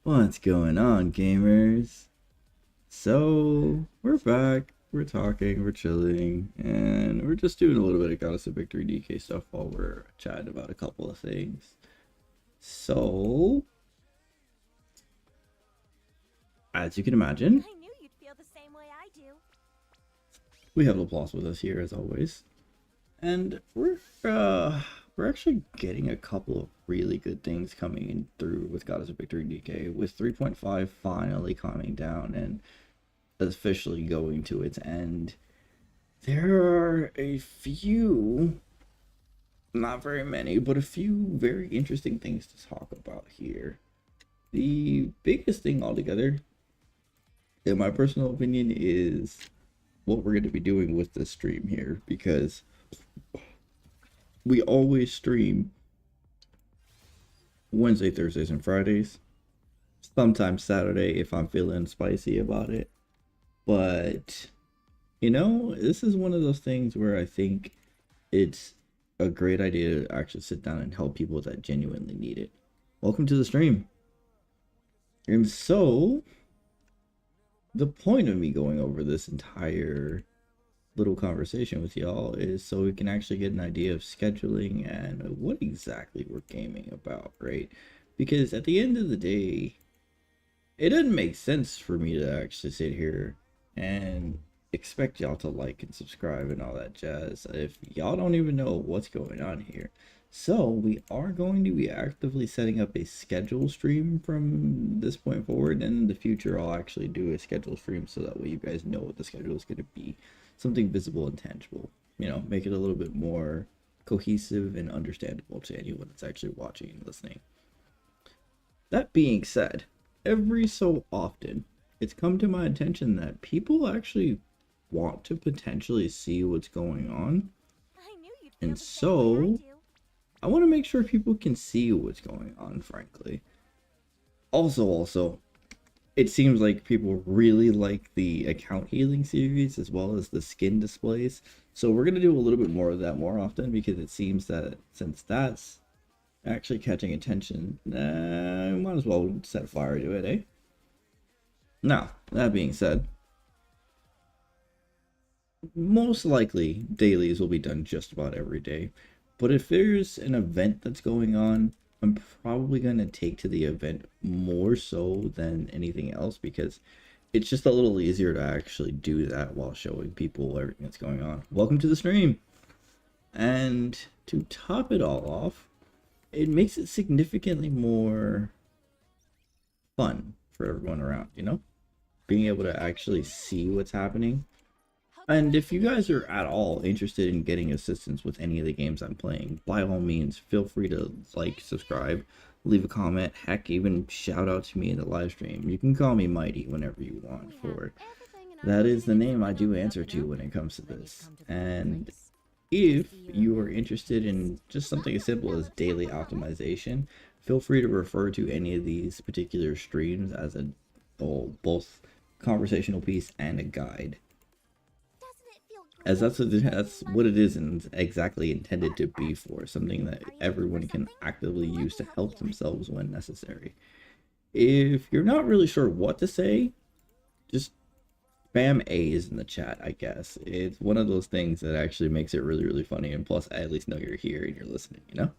What's going on, gamers? So, we're back, we're talking, we're chilling, and we're just doing a little bit of Goddess of Victory DK stuff while we're chatting about a couple of things. So, as you can imagine, I knew you'd feel the same way I do. we have Laplace with us here as always. And we're actually getting a couple of really good things coming in through with Goddess of Victory DK, with 3.5 finally calming down and officially going to its end. There are a few, not very many, but a few very interesting things to talk about here. The biggest thing altogether, in my personal opinion, is what we're going to be doing with this stream here, because we always stream Wednesday, Thursdays, and Fridays. Sometimes Saturday if I'm feeling spicy about it. But, you know, this is one of those things where I think it's a great idea to actually sit down and help people that genuinely need it. Welcome to the stream. And so, the point of me going over this entire little conversation with y'all is so we can actually get an idea of scheduling and what exactly we're gaming about, right? Because at the end of the day, it doesn't make sense for me to actually sit here and expect y'all to like and subscribe and all that jazz if y'all don't even know what's going on here. So we are going to be actively setting up a schedule stream from this point forward, and in the future I'll actually do a schedule stream so that way you guys know what the schedule is going to be. Something visible and tangible, you know, make it a little bit more cohesive and understandable to anyone that's actually watching and listening. That being said, every so often it's come to my attention that people actually want to potentially see what's going on, I knew you'd feel and the same way I so do. I want to make sure people can see what's going on, frankly. Also, it seems like people really like the account healing series as well as the skin displays, so we're going to do a little bit more of that more often, because it seems that since that's actually catching attention, might as well set fire to it, eh? Now, that being said, most likely dailies will be done just about every day. But if there's an event that's going on, I'm probably going to take to the event more so than anything else, because it's just a little easier to actually do that while showing people everything that's going on. Welcome to the stream. And to top it all off, it makes it significantly more fun for everyone around, you know? Being able to actually see what's happening. And if you guys are at all interested in getting assistance with any of the games I'm playing, by all means, feel free to like, subscribe, leave a comment, heck, even shout out to me in the live stream. You can call me Mighty whenever you want, for that is the name I do answer to when it comes to this. And if you are interested in just something as simple as daily optimization, feel free to refer to any of these particular streams as a both conversational piece and a guide, as that's what it is and exactly intended to be for, something that everyone can actively use to help themselves when necessary. If you're not really sure what to say, just spam A's in the chat, I guess. It's one of those things that actually makes it really, really funny, and plus I at least know you're here and you're listening, you know?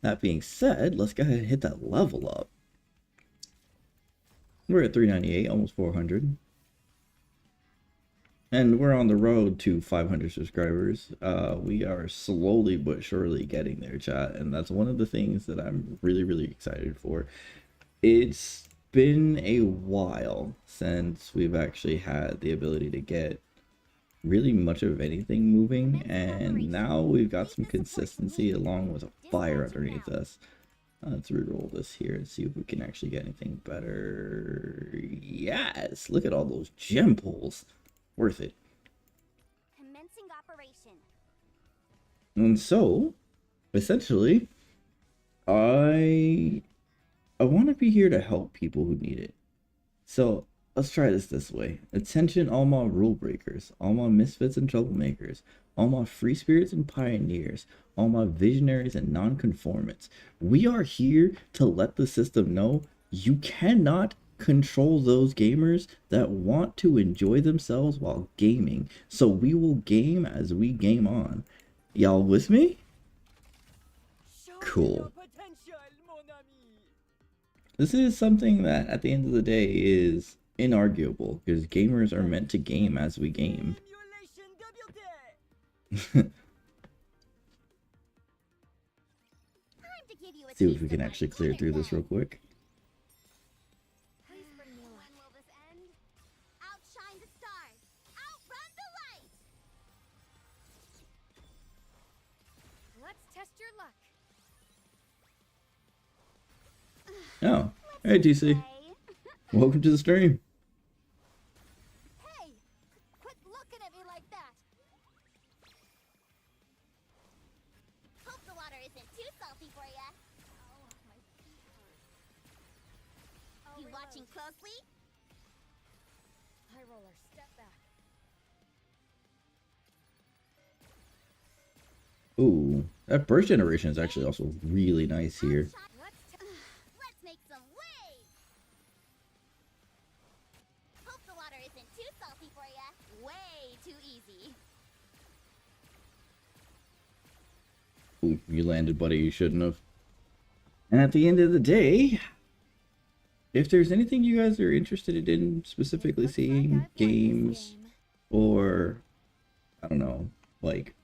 That being said, let's go ahead and hit that level up. We're at 398, almost 400. And we're on the road to 500 subscribers. We are slowly but surely getting there, chat. And that's one of the things that I'm really, really excited for. It's been a while since we've actually had the ability to get really much of anything moving. And now we've got some consistency along with a fire underneath us. Let's reroll this here and see if we can actually get anything better. Yes, look at all those gem pulls. Worth it. Commencing operation. And so, essentially, I want to be here to help people who need it. So Let's try this way. Attention, all my rule breakers, all my misfits and troublemakers, all my free spirits and pioneers, all my visionaries and nonconformants. We are here to let the system know you cannot control those gamers that want to enjoy themselves while gaming. So we will game as we game on. Y'all with me? Cool. This is something that at the end of the day is inarguable because gamers are meant to game as we game. See if we can actually clear through this real quick. When will this end? Outshine the stars. Outrun the light. Let's test your luck. Oh, hey TC. Play. Welcome to the stream. Hey, quit looking at me like that. Hope the water isn't too salty for ya. Oh, my feet hurt. You watching closely? High roller, step back. Ooh, that first generation is actually also really nice here. Let's make some waves. Hope the water isn't too salty for ya. Way too easy. Ooh, you landed, buddy. You shouldn't have. And at the end of the day, if there's anything you guys are interested in specifically seeing, games, or I don't know, like,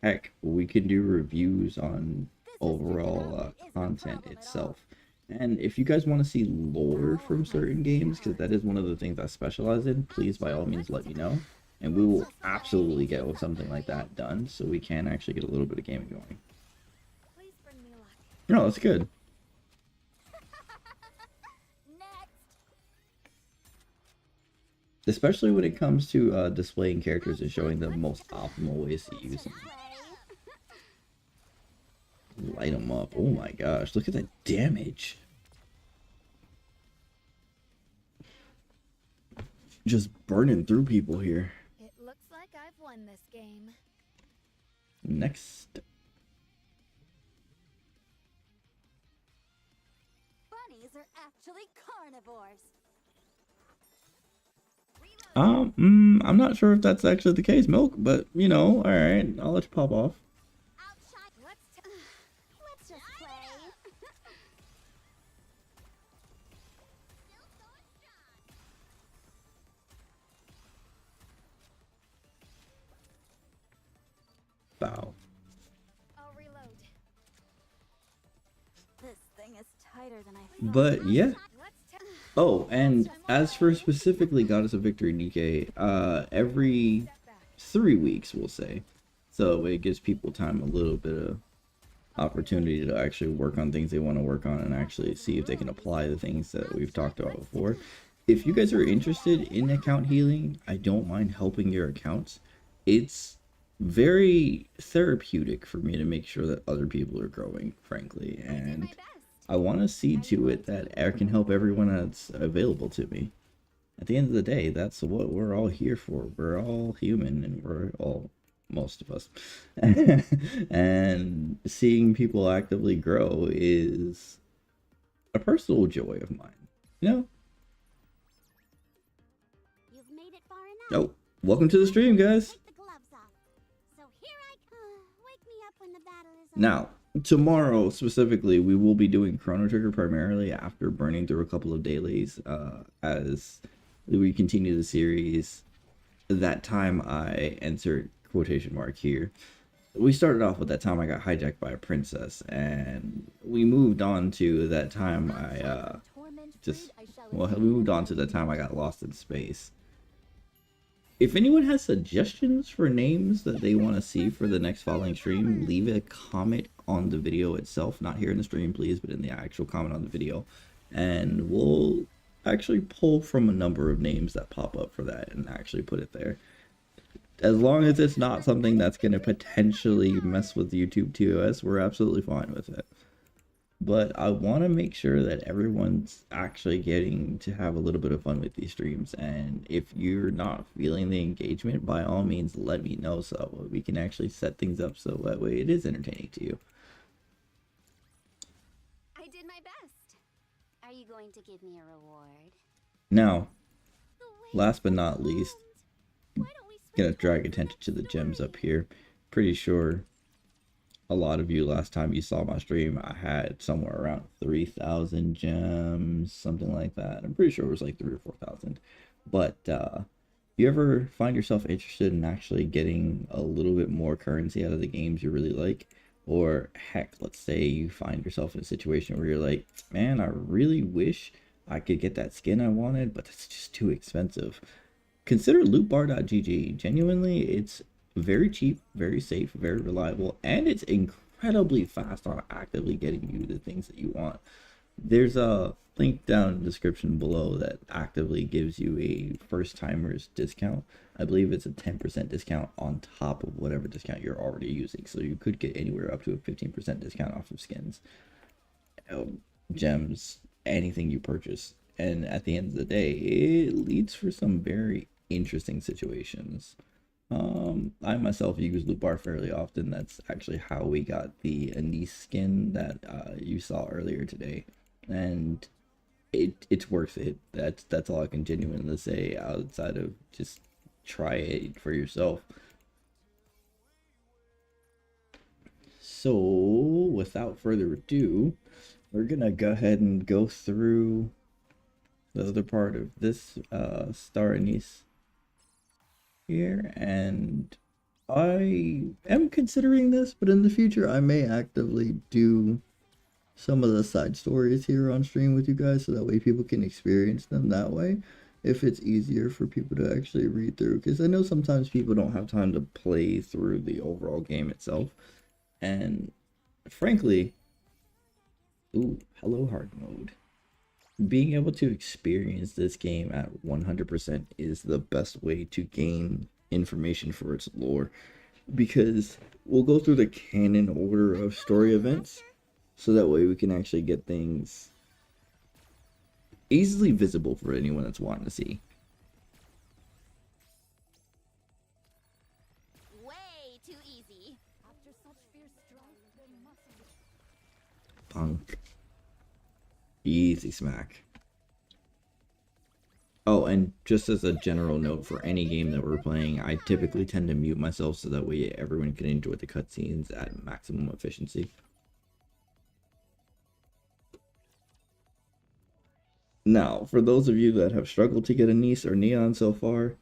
heck, we can do reviews on overall content itself. And if you guys want to see lore from certain games, because that is one of the things I specialize in, please by all means let me know. And we will absolutely get with something like that done so we can actually get a little bit of gaming going. Please bring me luck. No, that's good. Next. Especially when it comes to displaying characters and showing the most optimal ways to use them. Play. Light them up. Oh my gosh, look at that damage. Just burning through people here. It looks like I've won this game. Next. Bunnies are actually carnivores. I'm not sure if that's actually the case, Milk, but you know, alright, I'll let you pop off. Outshine. Let's just play. Still going strong. Bow. I'll reload. This thing is tighter than I thought. But yeah. Let's test. Oh, and as for specifically Goddess of Victory Nikke, every Step back. 3 weeks, we'll say. So it gives people time a little bit of opportunity to actually work on things they want to work on and actually see if they can apply the things that we've talked about before. If you guys are interested in account healing, I don't mind helping your accounts. It's very therapeutic for me to make sure that other people are growing, frankly, and I want to see to it that I can help everyone that's available to me. At the end of the day, that's what we're all here for. We're all human, and we're all, most of us. And seeing people actively grow is a personal joy of mine. You know? You've made it far enough. Oh, welcome to the stream, guys. Take the gloves off. So here I come. Wake me up when the battle is over. Now, tomorrow specifically, we will be doing Chrono Trigger primarily after burning through a couple of dailies as we continue the series. That time I entered quotation mark here. We started off with that time I got hijacked by a princess, and we moved on to that time I we moved on to the time I got lost in space. If anyone has suggestions for names that they want to see for the next following stream, leave a comment on the video itself, not here in the stream please, but in the actual comment on the video, and we'll actually pull from a number of names that pop up for that and actually put it there. As long as it's not something that's going to potentially mess with YouTube TOS, we're absolutely fine with it. but I want to make sure that everyone's actually getting to have a little bit of fun with these streams. And if you're not feeling the engagement, by all means, let me know so we can actually set things up so that way it is entertaining to you. I did my best. Are you going to give me a reward? Now, The way last but not least, Why don't we switch gonna drag over to attention to the next gems story? up here. Pretty sure a lot of you last time you saw my stream, I had somewhere around 3,000 gems, something like that. I'm pretty sure it was like 3 or 4,000. But you ever find yourself interested in actually getting a little bit more currency out of the games you really like? Or heck, let's say you find yourself in a situation where you're like, man, I really wish I could get that skin I wanted, but it's just too expensive. Consider lootbar.gg. Genuinely, it's very cheap, very safe, very reliable, and it's incredibly fast on actively getting you the things that you want. There's a link down in the description below that actively gives you a first timers discount. I believe it's a 10% discount on top of whatever discount you're already using. So you could get anywhere up to a 15% discount off of skins, gems, anything you purchase. And at the end of the day, it leads for some very interesting situations. I myself use loot bar fairly often. That's actually how we got the Anise skin that you saw earlier today, and it's worth it. That's all I can genuinely say outside of just try it for yourself. So without further ado, we're gonna go ahead and go through the other part of this Star Anise here, and I am considering this, but in the future I may actively do some of the side stories here on stream with you guys so that way people can experience them that way if it's easier for people to actually read through, because I know sometimes people don't have time to play through the overall game itself. And frankly, ooh, hello hard mode, being able to experience this game at 100% is the best way to gain information for its lore, because we'll go through the canon order of story events so that way we can actually get things easily visible for anyone that's wanting to see. Way too easy. After such fierce strife, there must be. Punk. Easy smack. Oh, and just as a general note, for any game that we're playing, I typically tend to mute myself so that way everyone can enjoy the cutscenes at maximum efficiency. Now, for those of you that have struggled to get a Nice or Neon so far,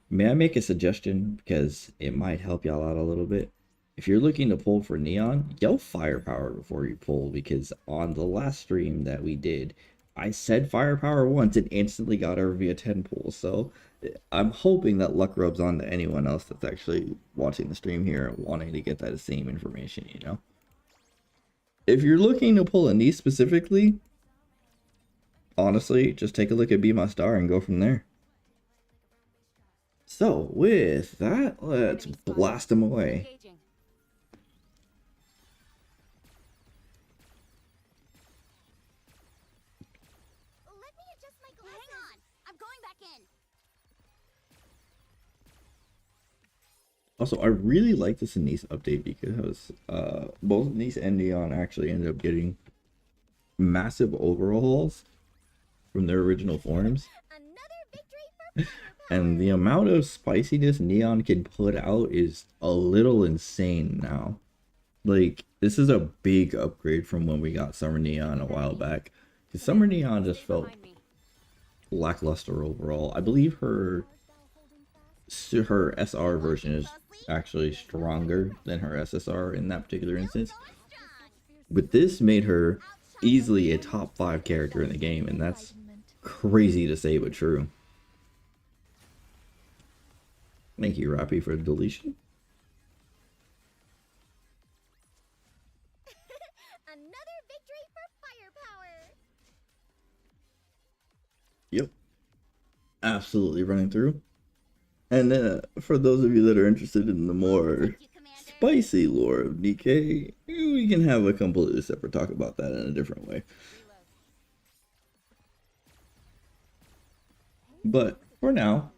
may I make a suggestion, because it might help y'all out a little bit? If you're looking to pull for Neon, yell firepower before you pull, because on the last stream that we did, I said firepower once and instantly got her via 10 pull. So I'm hoping that luck rubs on to anyone else that's actually watching the stream here wanting to get that same information, you know? If you're looking to pull a Nice specifically, honestly, just take a look at Be My Star and go from there. So with that, let's blast them away. Engaging. Let me adjust my glasses. Hang on. I'm going back in. Also, I really like this Anise update because both Anise and Neon actually ended up getting massive overhauls from their original forms. Another victory for firepower. And the amount of spiciness Neon can put out is a little insane now. Like, this is a big upgrade from when we got Summer Neon a while back. Because Summer Neon just felt Behind me. lackluster overall. I believe her SR version is actually stronger than her SSR in that particular instance. Going strong. But this made her easily a top 5 character in the game, and that's crazy to say but true. Thank you, Rappy, for the deletion. Another victory for firepower. Yep. Absolutely running through. And for those of you that are interested in the more You, Commander. spicy lore of Nikke, we can have a completely separate talk about that in a different way. But for now,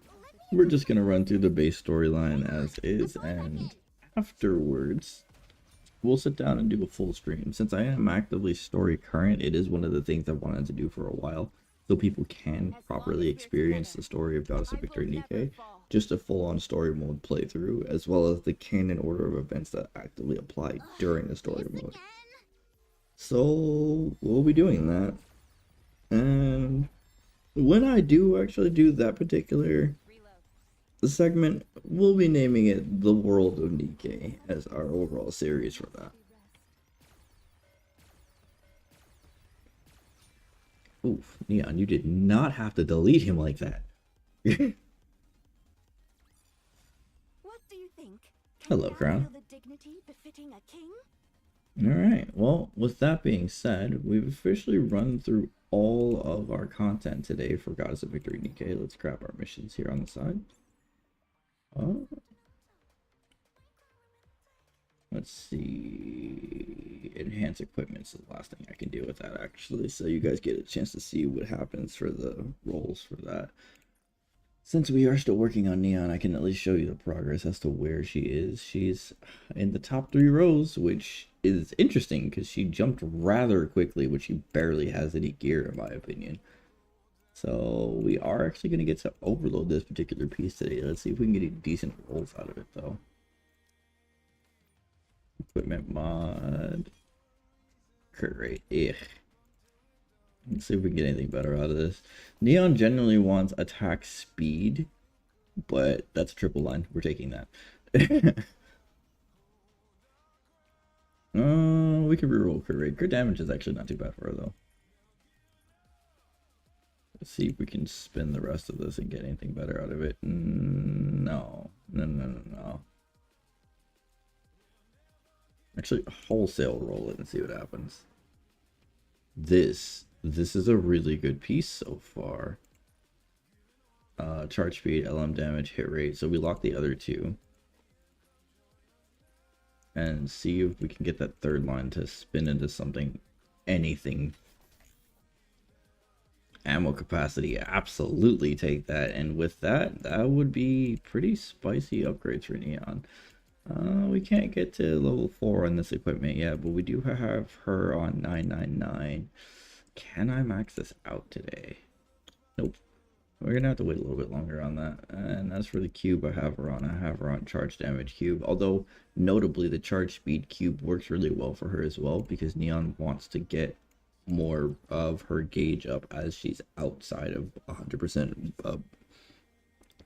we're just gonna run through the base storyline as is, and afterwards, we'll sit down and do a full stream. Since I am actively story current, it is one of the things I've wanted to do for a while, so people can properly experience the story of Goddess of Victory Nikke, just a full-on story mode playthrough, as well as the canon order of events that actively apply during the story mode. So we'll be doing that, and when I do actually do that particular segment, we'll be naming it The World of Nikke as our overall series for that. Oof, Neon, you did not have to delete him like that. What do you think? Hello, Crown. Feel the dignity befitting a king? Alright, well, with that being said, we've officially run through all of our content today for Goddess of Victory Nikke. Let's grab our missions here on the side. Let's see. Enhance equipment is the last thing I can do with that, actually, so you guys get a chance to see what happens for the rolls for that. Since we are still working on Neon, I can at least show you the progress as to where she is. She's in the top 3 rows, which is interesting because she jumped rather quickly, but she barely has any gear, in my opinion. So we are actually going to get to overload this particular piece today. Let's see if we can get any decent rolls out of it, though. Equipment mod. Great. Ugh. Let's see if we can get anything better out of this. Neon generally wants attack speed, but that's a triple line. We're taking that. We can reroll crit rate. Crit damage is actually not too bad for her, though. Let's see if we can spin the rest of this and get anything better out of it. No. No. Actually, wholesale roll it and see what happens. This is a really good piece so far. Charge speed, LM damage, hit rate. So we lock the other two. And see if we can get that third line to spin into something, anything. Ammo capacity, absolutely take that. And with that, that would be pretty spicy upgrades for Neon. We can't get to level 4 on this equipment yet, but we do have her on 999. Can I max this out today? Nope. We're gonna have to wait a little bit longer on that. And as for the cube, I have her on charge damage cube. Although notably the charge speed cube works really well for her as well, because Neon wants to get more of her gauge up as she's outside of 100%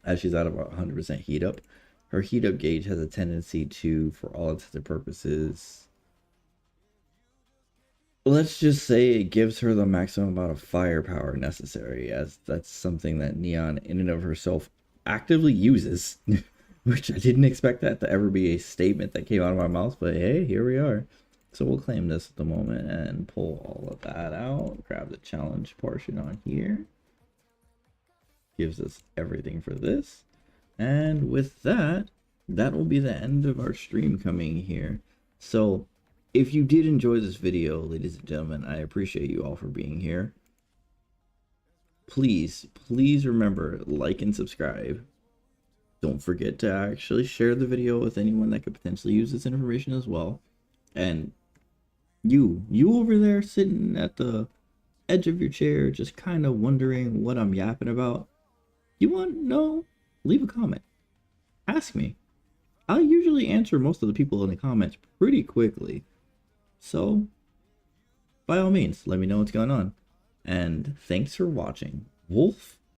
as she's out of 100% heat up. Her heat up gauge has a tendency to, for all intents and purposes, let's just say it gives her the maximum amount of firepower necessary, as that's something that Neon in and of herself actively uses, which I didn't expect that to ever be a statement that came out of my mouth, but hey, here we are. So we'll claim this at the moment and pull all of that out, grab the challenge portion on here. Gives us everything for this. And with that, that will be the end of our stream coming here. So if you did enjoy this video, ladies and gentlemen, I appreciate you all for being here. Please remember, like and subscribe. Don't forget to actually share the video with anyone that could potentially use this information as well. And you over there sitting at the edge of your chair, just kind of wondering what I'm yapping about. You want to know? Leave a comment. Ask me. I'll usually answer most of the people in the comments pretty quickly. So, by all means, let me know what's going on. And thanks for watching. Wolf